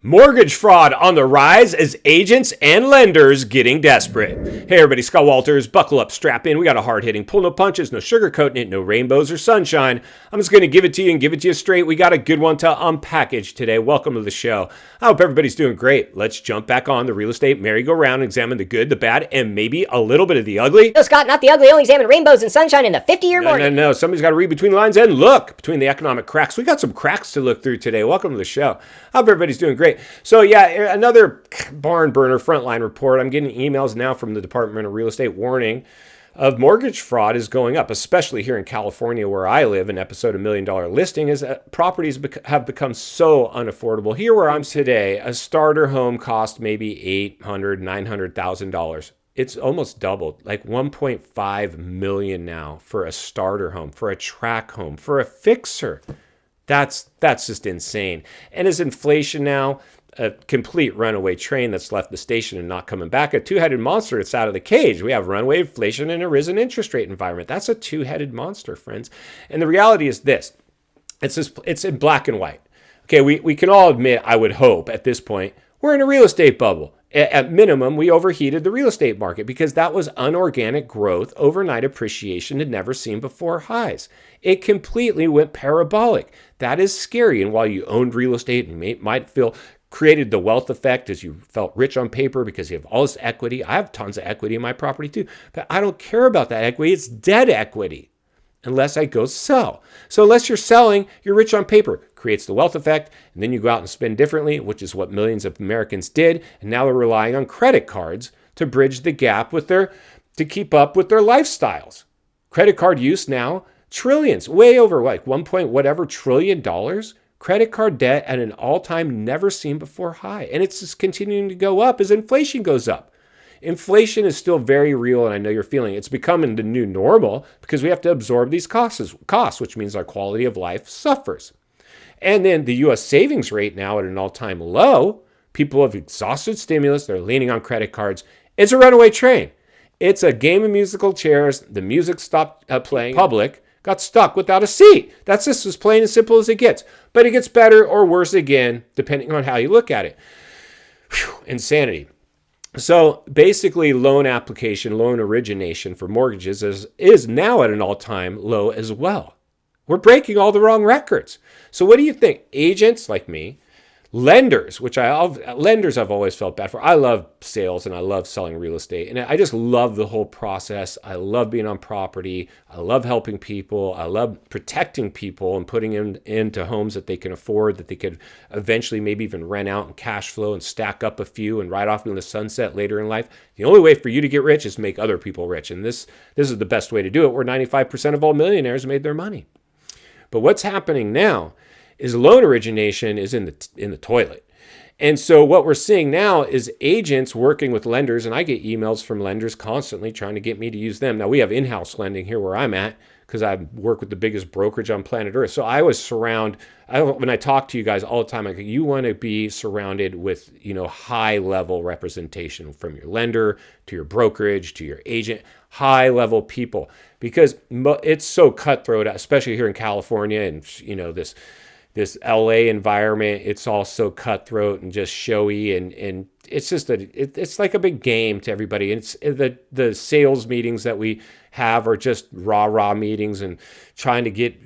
Mortgage fraud on the rise as agents and lenders getting desperate. Hey everybody, Scott Walters. Buckle up, strap in. We got a hard-hitting pull, no punches, no sugarcoating it, no rainbows or sunshine. I'm just going to give it to you and give it to you straight. We got a good one to unpackage today. Welcome to the show. I hope everybody's doing great. Let's jump back on the real estate merry-go-round, examine the good, the bad, and maybe a little bit of the ugly. No, Scott, not the ugly. Only examine rainbows and sunshine in the 50-year mortgage. No. Somebody's got to read between the lines and look between the economic cracks. We got some cracks to look through today. Welcome to the show. I hope everybody's doing great. So yeah, another barn burner frontline report. I'm getting emails now from the Department of Real Estate warning of mortgage fraud is going up, especially here in California where I live. An episode of $1 Million Listing is properties have become so unaffordable. Here where I'm today, a starter home cost maybe $800,000, $900,000. It's almost doubled, like 1.5 million now for a starter home, for a track home, for a fixer. That's just insane. And is inflation now a complete runaway train that's left the station and not coming back? A two-headed monster that's out of the cage. We have runaway inflation and a risen interest rate environment. That's a two-headed monster, friends. And the reality is this. It's in black and white. Okay, we can all admit, I would hope at this point, we're in a real estate bubble. At minimum, we overheated the real estate market because that was unorganic growth, overnight appreciation had never seen before highs. It completely went parabolic. That is scary. And while you owned real estate and might feel created the wealth effect as you felt rich on paper because you have all this equity. I have tons of equity in my property too, but I don't care about that equity. It's dead equity unless I go sell. So unless you're selling, you're rich on paper. Creates the wealth effect, and then you go out and spend differently, which is what millions of Americans did, and now they're relying on credit cards to bridge the gap to keep up with their lifestyles. Credit card use now, trillions, way over like 1 point whatever trillion dollars. Credit card debt at an all-time never seen before high, and it's just continuing to go up as inflation goes up. Inflation is still very real, and I know you're feeling it. It's becoming the new normal because we have to absorb these costs, which means our quality of life suffers. And then the U.S. savings rate now at an all-time low. People have exhausted stimulus. They're leaning on credit cards. It's a runaway train. It's a game of musical chairs. The music stopped playing. Public got stuck without a seat. That's just as plain and simple as it gets. But it gets better or worse again, depending on how you look at it. Whew, insanity. So basically, loan application, loan origination for mortgages is now at an all-time low as well. We're breaking all the wrong records. So what do you think? Agents like me, lenders, lenders I've always felt bad for. I love sales and I love selling real estate. And I just love the whole process. I love being on property. I love helping people. I love protecting people and putting them into homes that they can afford, that they could eventually maybe even rent out and cash flow and stack up a few and ride off into the sunset later in life. The only way for you to get rich is make other people rich. And this is the best way to do it, where 95% of all millionaires made their money. But what's happening now is loan origination is in the toilet. And so what we're seeing now is agents working with lenders, and I get emails from lenders constantly trying to get me to use them. Now, we have in-house lending here where I'm at because I work with the biggest brokerage on planet Earth. So I was when I talk to you guys all the time, I go, you want to be surrounded with, high-level representation from your lender to your brokerage to your agent, high-level people, because it's so cutthroat, especially here in California and, this LA environment. It's all so cutthroat and just showy, and it's just it's like a big game to everybody. And it's the sales meetings that we have are just rah meetings and trying to get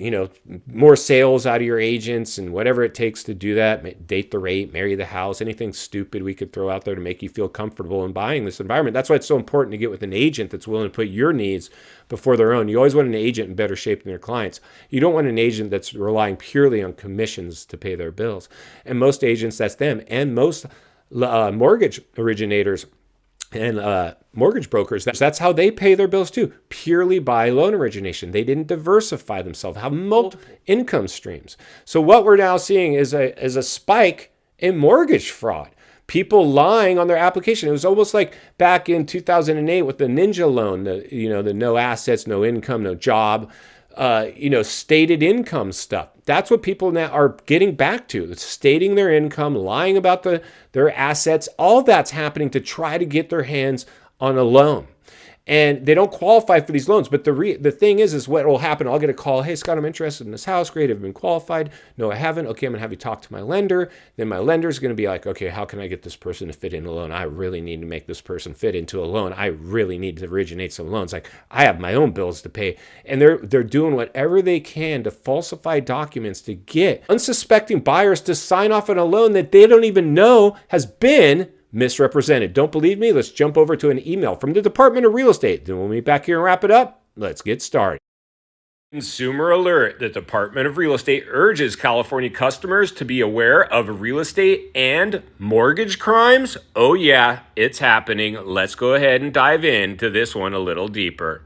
more sales out of your agents and whatever it takes to do that. Date the rate, marry the house, anything stupid we could throw out there to make you feel comfortable in buying this environment. That's why it's so important to get with an agent that's willing to put your needs before their own. You always want an agent in better shape than their clients. You don't want an agent that's relying purely on commissions to pay their bills. And most agents, that's them. And most mortgage originators and mortgage brokers, that's how they pay their bills too, purely by loan origination. They didn't diversify themselves, have multiple income streams. So what we're now seeing is a spike in mortgage fraud. People lying on their application. It was almost like back in 2008 with the Ninja loan, the no assets, no income, no job, stated income stuff. That's what people now are getting back to. It's stating their income, lying about their assets. All that's happening to try to get their hands on a loan. and they don't qualify for these loans. But the thing is what will happen, I'll get a call, hey, Scott, I'm interested in this house. Great, have you been qualified? No, I haven't. Okay, I'm going to have you talk to my lender. Then my lender is going to be like, okay, how can I get this person to fit in a loan? I really need to make this person fit into a loan. I really need to originate some loans. Like, I have my own bills to pay. And they're doing whatever they can to falsify documents to get unsuspecting buyers to sign off on a loan that they don't even know has been misrepresented. Don't believe me? Let's jump over to an email from the Department of Real Estate. Then we'll meet back here and wrap it up. Let's get started. Consumer alert. The Department of Real Estate urges California customers to be aware of real estate and mortgage crimes. Oh yeah, it's happening. Let's go ahead and dive into this one a little deeper.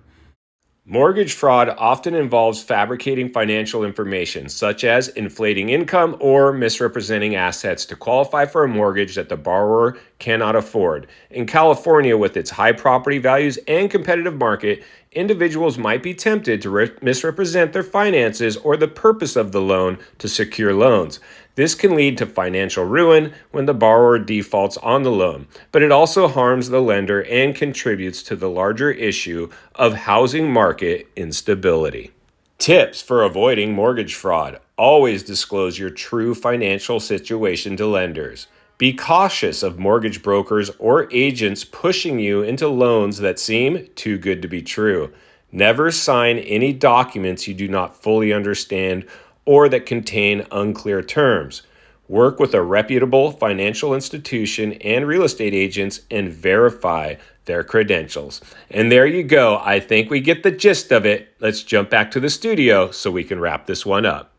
Mortgage fraud often involves fabricating financial information, such as inflating income or misrepresenting assets to qualify for a mortgage that the borrower cannot afford. In California, with its high property values and competitive market, individuals might be tempted to misrepresent their finances or the purpose of the loan to secure loans. This can lead to financial ruin when the borrower defaults on the loan, but it also harms the lender and contributes to the larger issue of housing market instability. Tips for avoiding mortgage fraud. Always disclose your true financial situation to lenders. Be cautious of mortgage brokers or agents pushing you into loans that seem too good to be true. Never sign any documents you do not fully understand or that contain unclear terms. Work with a reputable financial institution and real estate agents and verify their credentials. And there you go. I think we get the gist of it. Let's jump back to the studio so we can wrap this one up.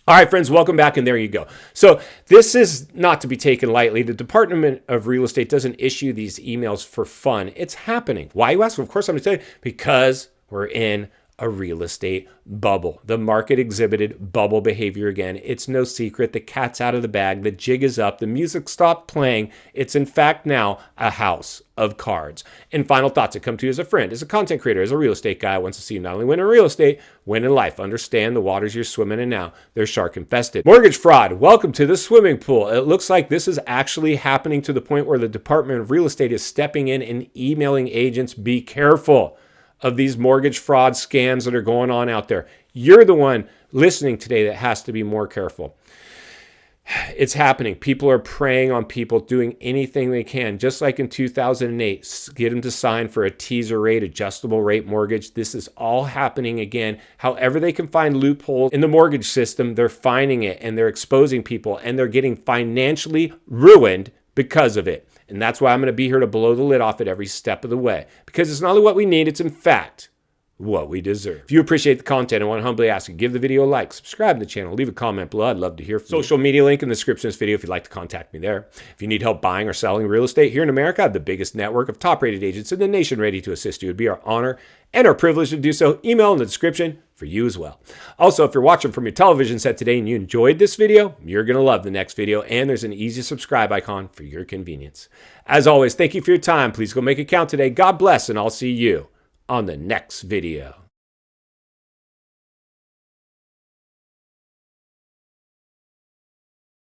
All right, friends, welcome back, and there you go. So this is not to be taken lightly. The Department of Real Estate doesn't issue these emails for fun. It's happening. Why, you ask? Well, of course, I'm going to tell you, because we're in a real estate bubble. The market exhibited bubble behavior again. It's no secret. The cat's out of the bag. The jig is up. The music stopped playing. It's in fact now a house of cards. And final thoughts that come to you as a friend, as a content creator, as a real estate guy, wants to see you not only win in real estate, win in life. Understand the waters you're swimming in now. They're shark infested. Mortgage fraud. Welcome to the swimming pool. It looks like this is actually happening to the point where the Department of Real Estate is stepping in and emailing agents, be careful of these mortgage fraud scams that are going on out there. You're the one listening today that has to be more careful. It's happening. People are preying on people, doing anything they can. Just like in 2008, get them to sign for a teaser rate, adjustable rate mortgage. This is all happening again. However they can find loopholes in the mortgage system, they're finding it, and they're exposing people, and they're getting financially ruined because of it. And that's why I'm going to be here to blow the lid off it every step of the way. Because it's not only what we need, it's in fact what we deserve. If you appreciate the content, I want to humbly ask you, give the video a like, subscribe to the channel, leave a comment below. I'd love to hear from you. Social media link in the description of this video if you'd like to contact me there. If you need help buying or selling real estate here in America, I have the biggest network of top-rated agents in the nation ready to assist you. It'd be our honor and our privilege to do so. Email in the description for you as well. Also, if you're watching from your television set today and you enjoyed this video, you're going to love the next video, and there's an easy subscribe icon for your convenience. As always, thank you for your time. Please go make it count today. God bless, and I'll see you on the next video.